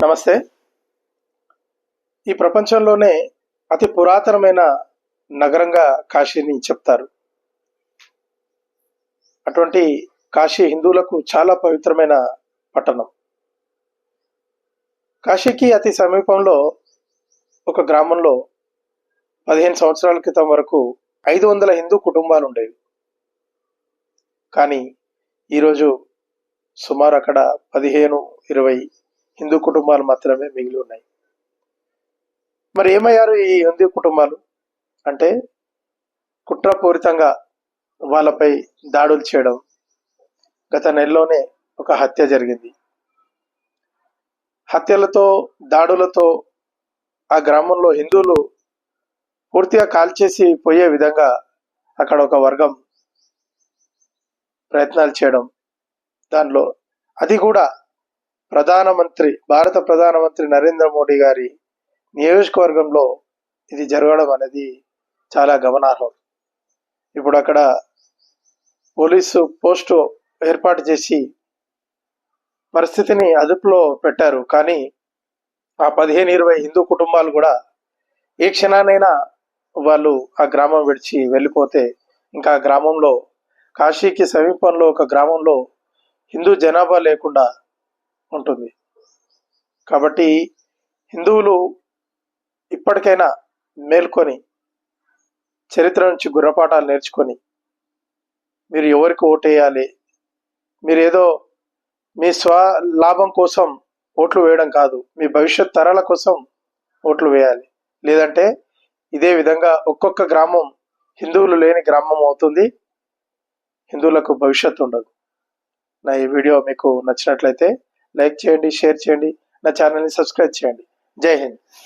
నమస్తే. ఈ ప్రపంచంలోనే అతి పురాతనమైన నగరంగా కాశీని చెప్తారు. అటువంటి కాశీ హిందువులకు చాలా పవిత్రమైన పట్టణం. కాశీకి అతి సమీపంలో ఒక గ్రామంలో 15 సంవత్సరాల క్రితం వరకు 500 హిందూ కుటుంబాలు ఉండేవి. కానీ ఈరోజు సుమారు అక్కడ 15-20 హిందూ కుటుంబాలు మాత్రమే మిగిలి ఉన్నాయి. మరి ఏమయ్యారు ఈ హిందూ కుటుంబాలు అంటే, కుట్రపూరితంగా వాళ్ళపై దాడులు చేయడం. గత నెలలోనే ఒక హత్య జరిగింది. హత్యలతో, దాడులతో ఆ గ్రామంలో హిందువులు పూర్తిగా కాల్చేసి పోయే విధంగా అక్కడ ఒక వర్గం ప్రయత్నాలు చేయడం. దానిలో అది కూడా భారత ప్రధానమంత్రి నరేంద్ర మోడీ గారి నియోజకవర్గంలో ఇది జరగడం అనేది చాలా గమనార్హం. ఇప్పుడు అక్కడ పోలీసు పోస్టు ఏర్పాటు చేసి పరిస్థితిని అదుపులో పెట్టారు. కానీ ఆ 15-20 హిందూ కుటుంబాలు కూడా ఏ క్షణానైనా వాళ్ళు ఆ గ్రామం విడిచి వెళ్ళిపోతే ఇంకా ఆ గ్రామంలో, కాశీకి సమీపంలో ఒక గ్రామంలో హిందూ జనాభా లేకుండా ఉంటుంది. కాబట్టి హిందువులు ఇప్పటికైనా మేల్కొని, చరిత్ర నుంచి గుర్రపాఠాలు నేర్చుకొని, మీరు ఎవరికి ఓటేయాలి, మీరేదో మీ లాభం కోసం ఓట్లు వేయడం కాదు, మీ భవిష్యత్ తరాల కోసం ఓట్లు వేయాలి. లేదంటే ఇదే విధంగా ఒక్కొక్క గ్రామం హిందువులు లేని గ్రామం అవుతుంది, హిందువులకు భవిష్యత్తు ఉండదు. నా ఈ వీడియో మీకు నచ్చినట్లయితే లైక్ చేయండి, షేర్ చేయండి, నా ఛానల్ని సబ్స్క్రైబ్ చేయండి. జై హింద్.